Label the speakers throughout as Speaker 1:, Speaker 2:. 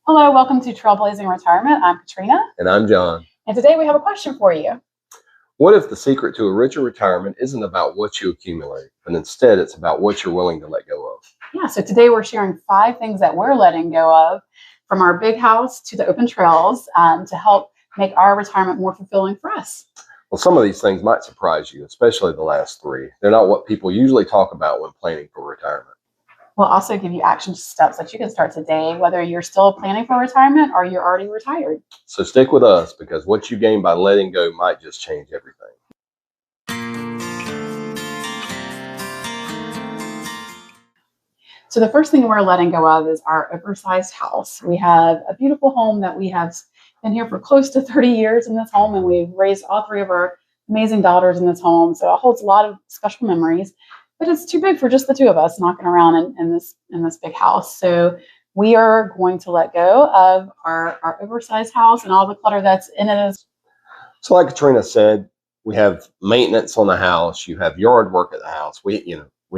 Speaker 1: Hello, welcome to Trailblazing Retirement. I'm Katrina.
Speaker 2: And I'm John.
Speaker 1: And today we have a question for you.
Speaker 2: What if the secret to a richer retirement isn't about what you accumulate, but instead it's about what you're willing to let go of?
Speaker 1: Yeah, so today we're sharing 5 things that we're letting go of, from our big house to the open trails, to help make our retirement more fulfilling for us.
Speaker 2: Well, some of these things might surprise you, especially the last 3. They're not what people usually talk about when planning for retirement.
Speaker 1: We'll also give you action steps that you can start today, whether you're still planning for retirement or you're already retired.
Speaker 2: So stick with us, because what you gain by letting go might just change everything.
Speaker 1: So the first thing we're letting go of is our oversized house. We have a beautiful home that we have been here for close to 30 years in this home, and we've raised all 3 of our amazing daughters in this home. So it holds a lot of special memories, but it's too big for just the 2 of us knocking around in this big house. So we are going to let go of our oversized house and all the clutter that's in it.
Speaker 2: So like Katrina said, we have maintenance on the house. You have yard work at the house. We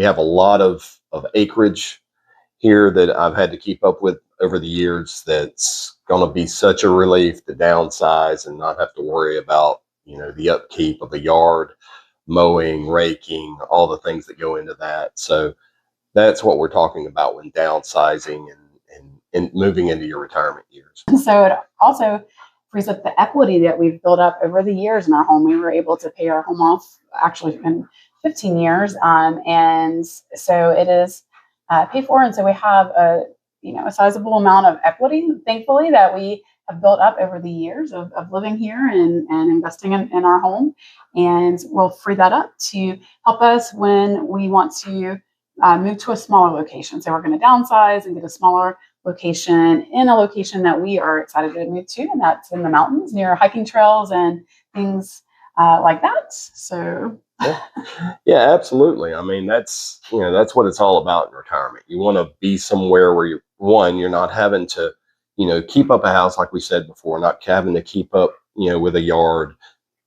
Speaker 2: have a lot of acreage here that I've had to keep up with over the years. That's going to be such a relief to downsize and not have to worry about, the upkeep of the yard, mowing, raking, all the things that go into that. So that's what we're talking about when downsizing and moving into your retirement years.
Speaker 1: And so it also frees up the equity that we've built up over the years in our home. We were able to pay our home off actually in 15 years. And so it is paid for. And so we have a sizable amount of equity, thankfully, that we have built up over the years of living here and investing in our home. And we'll free that up to help us when we want to move to a smaller location. So we're going to downsize and get a smaller location in a location that we are excited to move to, and that's in the mountains near hiking trails and things like that. So
Speaker 2: yeah, absolutely. I mean, that's what it's all about in retirement. You want to be somewhere where you're not having to, keep up a house, like we said before, not having to keep up, with a yard.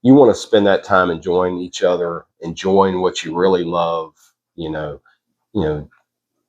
Speaker 2: You want to spend that time enjoying each other, enjoying what you really love,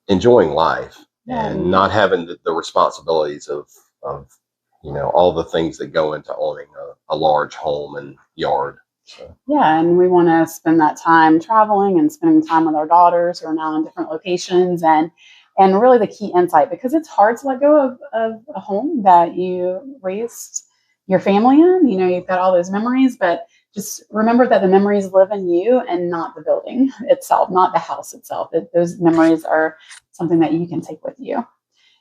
Speaker 2: enjoying life, and not having the responsibilities of all the things that go into owning a large home and yard. So.
Speaker 1: Yeah, and we want to spend that time traveling and spending time with our daughters who are now in different locations, and really the key insight, because it's hard to let go of a home that you raised your family in. You've got all those memories, but just remember that the memories live in you and not the building itself, not the house itself. Those memories are something that you can take with you.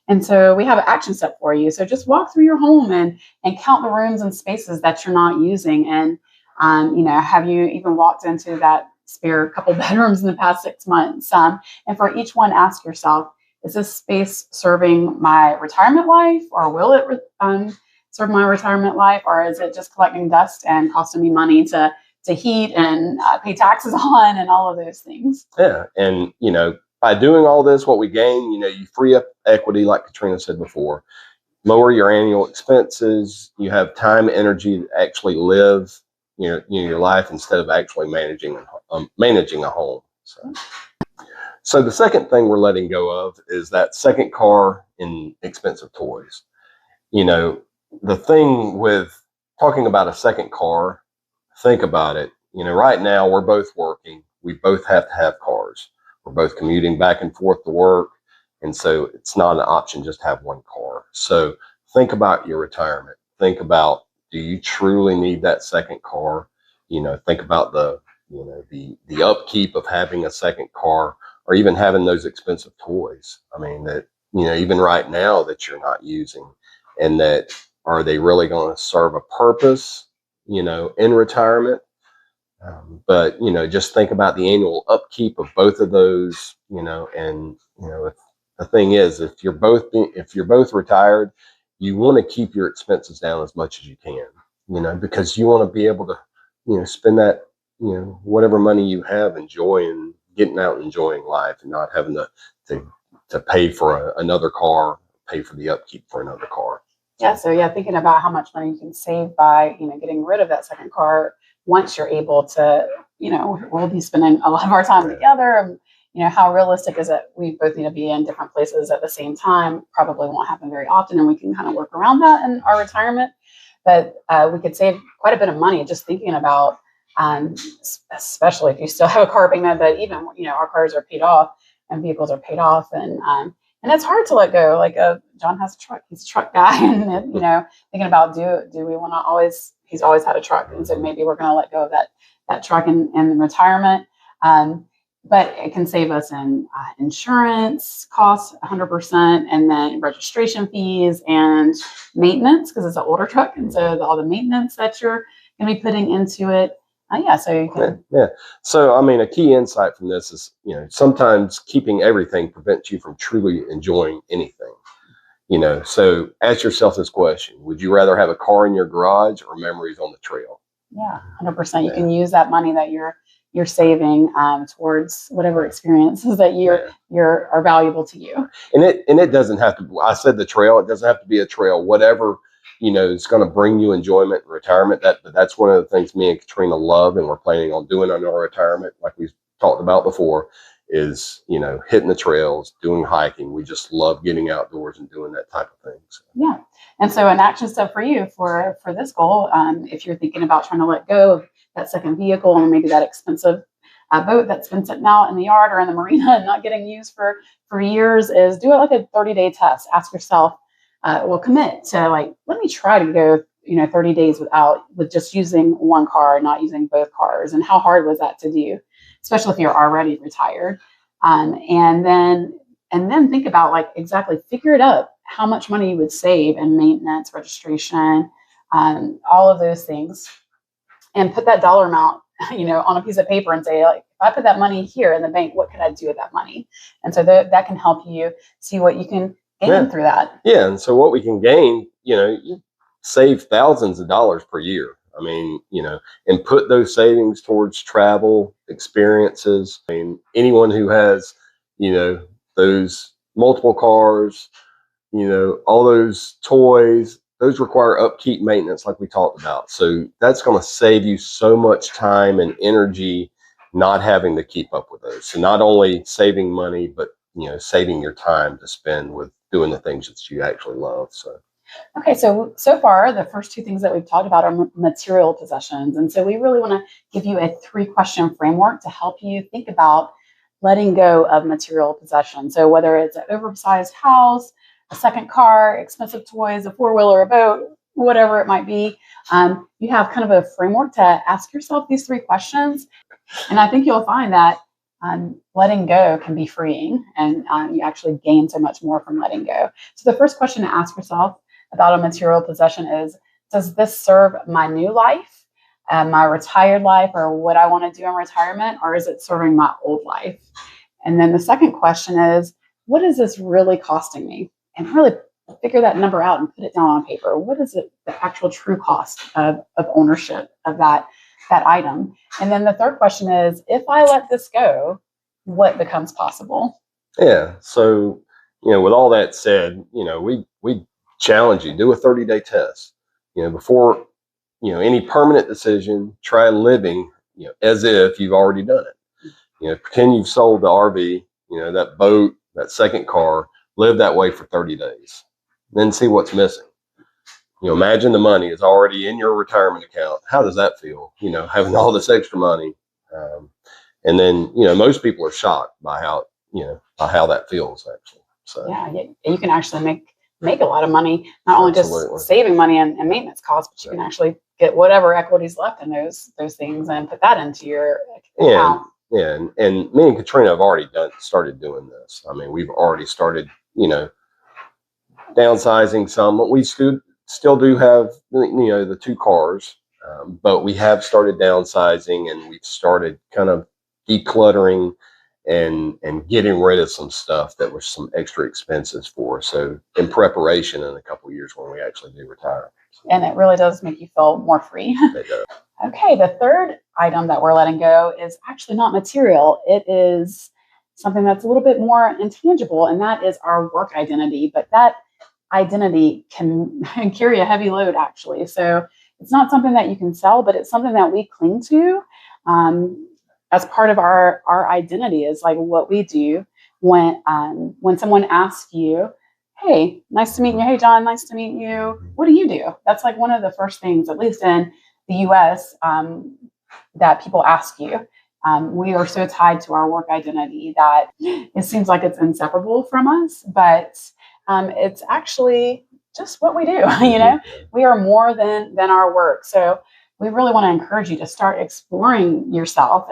Speaker 1: And so we have an action step for you. So just walk through your home and count the rooms and spaces that you're not using. And, have you even walked into that spare couple bedrooms in the past 6 months? And for each one, ask yourself, is this space serving my retirement life, or will it serve my retirement life, or is it just collecting dust and costing me money to heat and pay taxes on and all of those things?
Speaker 2: Yeah. And, by doing all this, what we gain, you free up equity, like Katrina said before, lower your annual expenses. You have time, energy to actually live, your life instead of actually managing a home. So the second thing we're letting go of is that second car and expensive toys. The thing with talking about a second car, think about it. Right now we're both working. We both have to have cars. We're both commuting back and forth to work. And so it's not an option just to have one car. So think about your retirement. Think about, do you truly need that second car? Think about the upkeep of having a second car, or even having those expensive toys. I mean, that, even right now that you're not using, and that, are they really going to serve a purpose, in retirement? But just think about the annual upkeep of both of those, and if the thing is, if you're both retired, you want to keep your expenses down as much as you can, because you want to be able to, spend that, whatever money you have enjoying, getting out and enjoying life, and not having to pay for another car, pay for the upkeep for another car.
Speaker 1: Yeah. So thinking about how much money you can save by, getting rid of that second car once you're able to, we'll be spending a lot of our time together, how realistic is it? We both need to be in different places at the same time. Probably won't happen very often, and we can kind of work around that in our retirement. But we could save quite a bit of money just thinking about, especially if you still have a car payment. But even our cars are paid off and vehicles are paid off, and it's hard to let go. Like John has a truck; he's a truck guy, and thinking about do we want to always? He's always had a truck, and so maybe we're going to let go of that truck in retirement. But it can save us in insurance costs 100%, and then registration fees and maintenance because it's an older truck, and so all the maintenance that you're going to be putting into it. So you can.
Speaker 2: Yeah. So, I mean, a key insight from this is, sometimes keeping everything prevents you from truly enjoying anything. So ask yourself this question: would you rather have a car in your garage or memories on the trail?
Speaker 1: Yeah, 100%. You can use that money that you're saving towards whatever experiences that are valuable to you.
Speaker 2: And it doesn't have to. I said the trail. It doesn't have to be a trail. Whatever is going to bring you enjoyment in retirement. That's one of the things me and Katrina love, and we're planning on doing in our retirement, like we talked about before, is hitting the trails, doing hiking. We just love getting outdoors and doing that type of thing. So.
Speaker 1: Yeah. And so an action step for you for this goal, if you're thinking about trying to let go of that second vehicle and maybe that expensive boat that's been sitting out in the yard or in the marina and not getting used for years, is do it like a 30-day test. Ask yourself, commit to let me try to go 30 days with just using one car, not using both cars. And how hard was that to do, especially if you're already retired? And then think about exactly figure it up how much money you would save in maintenance, registration, all of those things, and put that dollar amount, on a piece of paper and say, if I put that money here in the bank, what could I do with that money? And so that can help you see what you can gain through that.
Speaker 2: Yeah. And so what we can gain, you save thousands of dollars per year. I mean, and put those savings towards travel experiences. I mean, anyone who has, those multiple cars, all those toys, those require upkeep, maintenance, like we talked about. So that's going to save you so much time and energy not having to keep up with those. So not only saving money, but saving your time to spend with doing the things that you actually love. So.
Speaker 1: Okay, so far, the first two things that we've talked about are material possessions. And so we really want to give you a 3-question framework to help you think about letting go of material possessions. So whether it's an oversized house, a second car, expensive toys, a 4-wheeler, a boat, whatever it might be, you have kind of a framework to ask yourself these 3 questions. And I think you'll find that letting go can be freeing, and you actually gain so much more from letting go. So the first question to ask yourself about a material possession is, does this serve my new life, my retired life, or what I want to do in retirement, or is it serving my old life? And then the second question is, what is this really costing me? And really figure that number out and put it down on paper. What is it, the actual true cost of ownership of that item? And then the third question is, if I let this go, what becomes possible?
Speaker 2: Yeah. So, with all that said, we challenge you, do a 30-day test, before, any permanent decision. Try living, as if you've already done it. Pretend you've sold the RV, that boat, that second car, live that way for 30 days, then see what's missing. Imagine the money is already in your retirement account. How does that feel? Having all this extra money. And then, most people are shocked by how that feels actually. So
Speaker 1: yeah, you can actually make a lot of money, not only just saving money and maintenance costs, but you can actually get whatever equity's left in those things and put that into your account.
Speaker 2: Yeah, and me and Katrina have already started doing this. I mean, we've already started, downsizing some. We still do have, the 2 cars, but we have started downsizing, and we've started kind of decluttering and getting rid of some stuff that was some extra expenses for us. So in preparation in a couple of years when we actually do retire.
Speaker 1: And it really does make you feel more free.
Speaker 2: It does.
Speaker 1: Okay, the third item that we're letting go is actually not material. It is something that's a little bit more intangible, and that is our work identity. But that identity can carry a heavy load, actually. So it's not something that you can sell, but it's something that we cling to. as part of our identity is like what we do when someone asks you, hey, nice to meet you. Hey, John, nice to meet you. What do you do? That's like one of the first things, at least in the US, that people ask you. We are so tied to our work identity that it seems like it's inseparable from us, but it's actually just what we do. You know, we are more than our work. So we really want to encourage you to start exploring yourself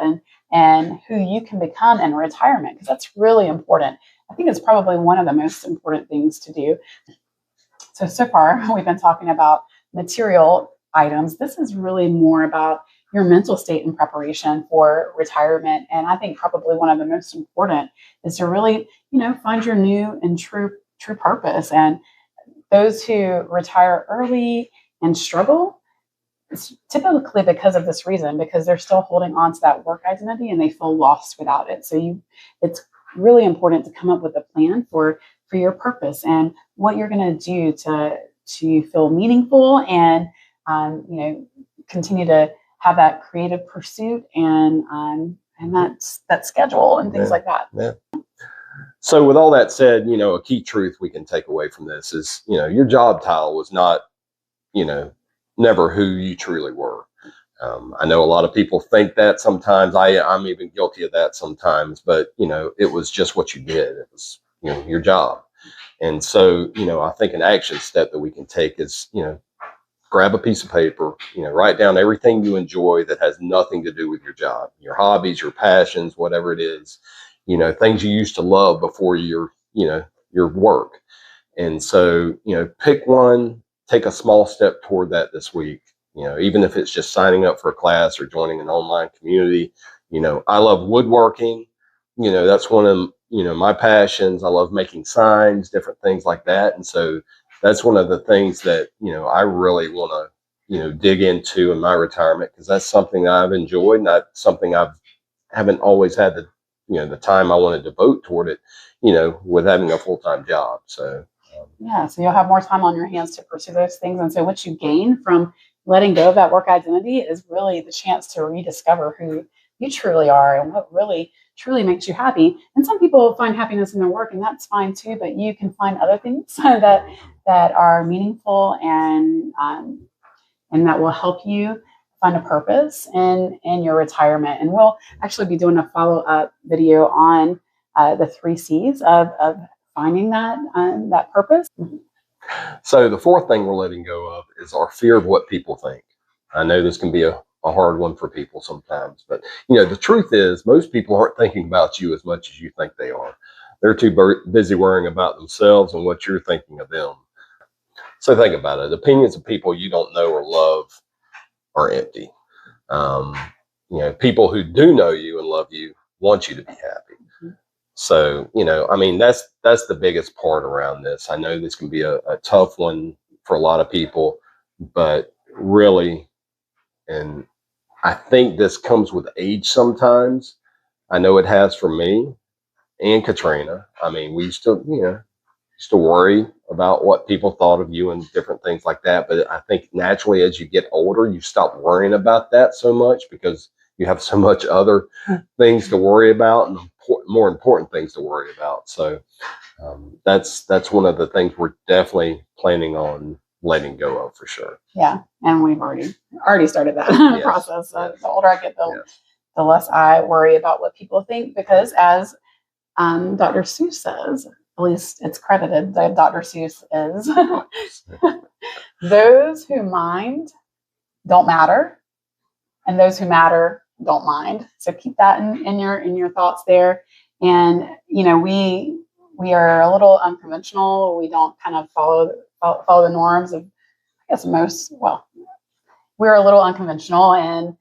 Speaker 1: and who you can become in retirement, because that's really important. I think it's probably one of the most important things to do. So far, we've been talking about material items. This is really more about your mental state in preparation for retirement. And I think probably one of the most important is to really, find your new and true purpose. And those who retire early and struggle, it's typically because of this reason, because they're still holding on to that work identity and they feel lost without it. So it's really important to come up with a plan for your purpose and what you're going to do to feel meaningful and continue to have that creative pursuit and that schedule and things like that.
Speaker 2: Yeah. So with all that said, a key truth we can take away from this is, your job title was not, never who you truly were. I know a lot of people think that sometimes. I'm even guilty of that sometimes, but, it was just what you did. It was, your job. And so, I think an action step that we can take is, grab a piece of paper, write down everything you enjoy that has nothing to do with your job, your hobbies, your passions, whatever it is, things you used to love before your work. And so, pick one, take a small step toward that this week, even if it's just signing up for a class or joining an online community. I love woodworking. That's one of, my passions. I love making signs, different things like that. And so that's one of the things that, I really want to, dig into in my retirement, because that's something that I've enjoyed and that's something haven't always had the time I want to devote toward it, with having a full-time job. So,
Speaker 1: so you'll have more time on your hands to pursue those things. And so what you gain from letting go of that work identity is really the chance to rediscover who you truly are and what really truly makes you happy. And some people find happiness in their work, and that's fine too, but you can find other things that are meaningful and that will help you find a purpose in your retirement. And we'll actually be doing a follow-up video on the 3 C's of finding that purpose.
Speaker 2: So the fourth thing we're letting go of is our fear of what people think. I know this can be a hard one for people sometimes, but the truth is most people aren't thinking about you as much as you think they are. They're too busy worrying about themselves and what you're thinking of them. So think about it. Opinions of people you don't know or love are empty. People who do know you and love you want you to be happy. So, that's the biggest part around this. I know this can be a tough one for a lot of people, but really, and I think this comes with age sometimes. I know it has for me and Katrina. We used to worry about what people thought of you and different things like that. But I think naturally, as you get older, you stop worrying about that so much because you have so much other things to worry about and more important things to worry about. So that's one of the things we're definitely planning on letting go of for sure.
Speaker 1: Yeah, and we've already started that process. The older I get, the less I worry about what people think, because as Dr. Seuss says, at least it's credited that Dr. Seuss is, those who mind don't matter, and those who matter don't mind. So keep that in your thoughts there. And we are a little unconventional. We don't kind of follow the norms of, I guess, we're a little unconventional, and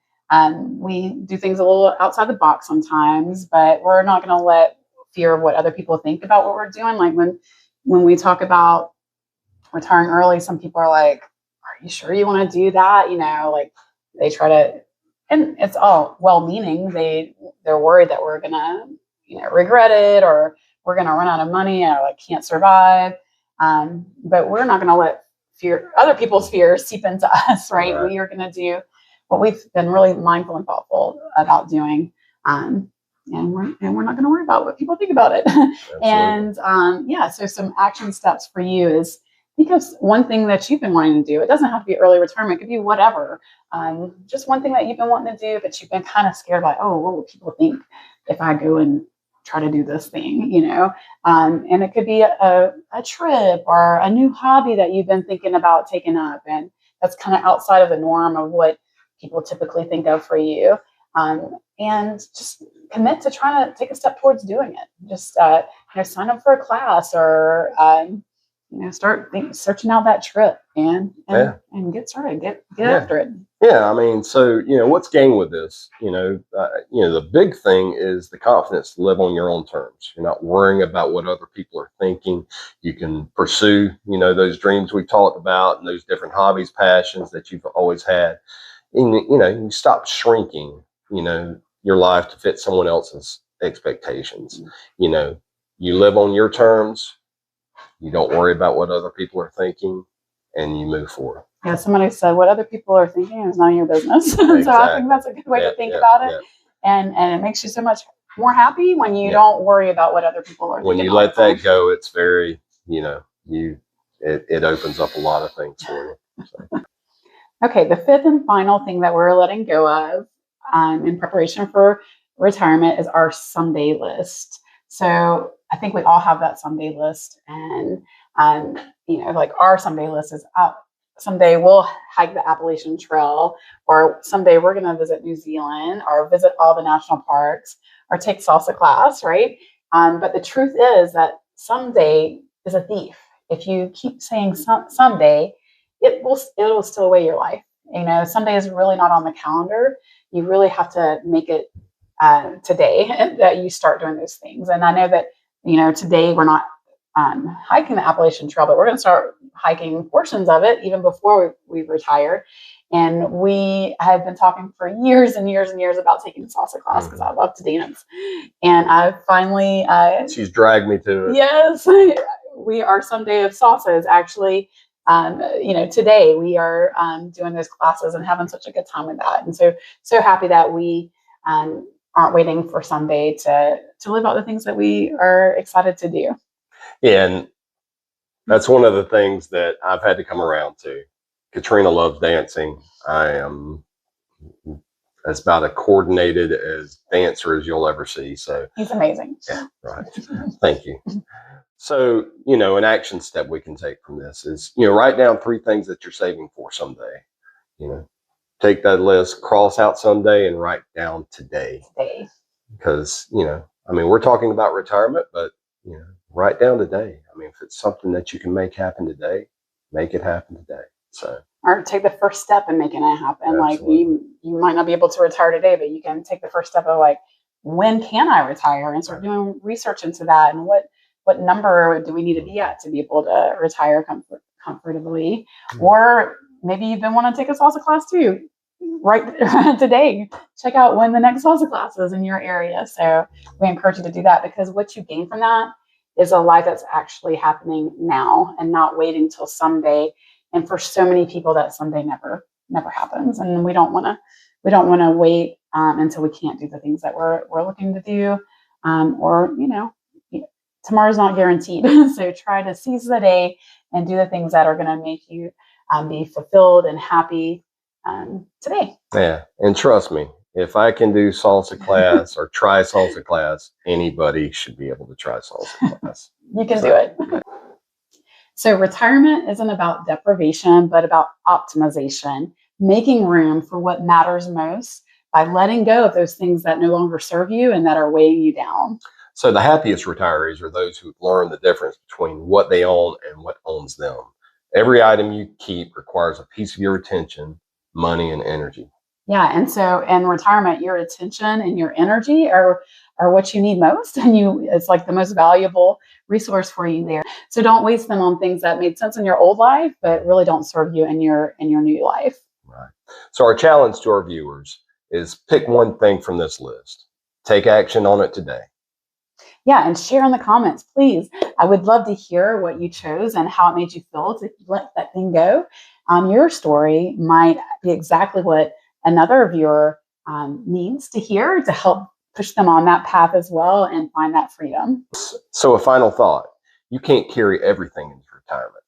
Speaker 1: we do things a little outside the box sometimes, but we're not going to let fear of what other people think about what we're doing. Like when we talk about retiring early, some people are like, are you sure you want to do that? Like they try to, and it's all well-meaning. They're worried that we're going to, regret it, or we're going to run out of money, or like can't survive. But we're not going to let other people's fears seep into us, right? We are going to do what we've been really mindful and thoughtful about doing. And we're not going to worry about what people think about it. And so some action steps for you is, because one thing that you've been wanting to do, it doesn't have to be early retirement, it could be whatever. Just one thing that you've been wanting to do, but you've been kind of scared, like, oh, what will people think if I go and try to do this thing, and it could be a trip or a new hobby that you've been thinking about taking up, and that's kind of outside of the norm of what people typically think of for you. And just commit to trying to take a step towards doing it. Just sign up for a class, or start searching out that trip and get started, get after it.
Speaker 2: Yeah, I mean, so what's gained with this? The big thing is the confidence to live on your own terms. You're not worrying about what other people are thinking. You can pursue those dreams we talked about, and those different hobbies, passions that you've always had. And you stop shrinking your life to fit someone else's expectations. You live on your terms. You don't worry about what other people are thinking, and you move forward.
Speaker 1: Yeah, somebody said what other people are thinking is none of your business. Exactly. So I think that's a good way to think about it. And it makes you so much more happy when you don't worry about what other people are thinking.
Speaker 2: When you let that go, it's very, it opens up a lot of things for you. So.
Speaker 1: Okay, the fifth and final thing that we're letting go of in preparation for retirement is our someday list. So I think we all have that someday list, and like our someday list is up. Someday we'll hike the Appalachian Trail, or someday we're going to visit New Zealand, or visit all the national parks, or take salsa class, right? But the truth is that someday is a thief. If you keep saying someday, it'll steal away your life. Someday is really not on the calendar. You really have to make it today that you start doing those things. And I know that today we're not hiking the Appalachian Trail, but we're going to start hiking portions of it even before we retire. And we have been talking for years and years and years about taking a salsa class, because I love to dance. And I finally
Speaker 2: she's dragged me to it.
Speaker 1: Yes, our someday of salsa is actually today we are doing those classes and having such a good time with that. And so happy that we aren't waiting for someday to live out the things that we are excited to do.
Speaker 2: Yeah, and that's one of the things that I've had to come around to. Katrina loves dancing. I am as about as coordinated as dancer as you'll ever see. So
Speaker 1: he's amazing.
Speaker 2: Yeah, right. Thank you. So, an action step we can take from this is, write down 3 things that you're saving for someday. Take that list, cross out someday, and write down today. Because, we're talking about retirement, but, write down today. If it's something that you can make happen today, make it happen today. So.
Speaker 1: Or take the first step in making it happen. Absolutely. Like you might not be able to retire today, but you can take the first step of when can I retire, and start doing research into that, and what number do we need to be at to be able to retire comfortably. Mm-hmm. Or maybe you've been wanting to take a salsa class too. Right today, check out when the next salsa class is in your area. So we encourage you to do that, because what you gain from that is a life that's actually happening now and not waiting till someday. And for so many people, that someday never happens. And we don't want to wait until we can't do the things that we're looking to do, or tomorrow's not guaranteed. So try to seize the day and do the things that are going to make you be fulfilled and happy today.
Speaker 2: Yeah, and trust me, if I can do salsa class or try salsa class, anybody should be able to try salsa class.
Speaker 1: You can do it. So retirement isn't about deprivation, but about optimization, making room for what matters most by letting go of those things that no longer serve you and that are weighing you down.
Speaker 2: So the happiest retirees are those who've learned the difference between what they own and what owns them. Every item you keep requires a piece of your attention, money, and energy.
Speaker 1: Yeah, and so in retirement, your attention and your energy are what you need most, and it's like the most valuable resource for you there. So don't waste them on things that made sense in your old life, but really don't serve you in your new life.
Speaker 2: Right. So our challenge to our viewers is pick one thing from this list. Take action on it today.
Speaker 1: Yeah, and share in the comments, please. I would love to hear what you chose and how it made you feel to let that thing go. Your story might be exactly what another viewer needs to hear to help push them on that path as well and find that freedom.
Speaker 2: So a final thought, you can't carry everything into retirement.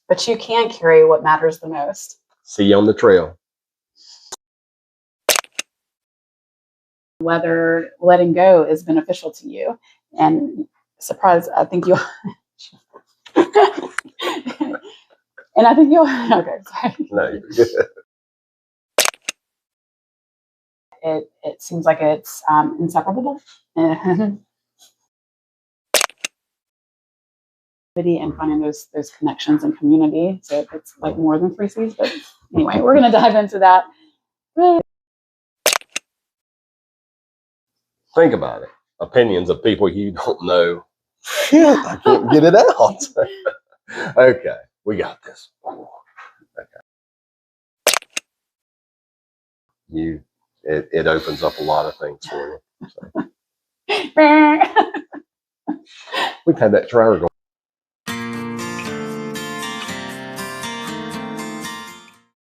Speaker 1: But you can carry what matters the most.
Speaker 2: See you on the trail.
Speaker 1: Whether letting go is beneficial to you. And surprise, I think you'll and I think you'll okay, sorry.
Speaker 2: No, you're good.
Speaker 1: It seems like it's inseparable. And finding those connections and community. So it's like more than 3 C's. But anyway, we're gonna dive into that.
Speaker 2: Think about it. Opinions of people you don't know. Shit, I can't get it out. Okay, we got this. Okay. It opens up a lot of things for you. So. We've had that triangle.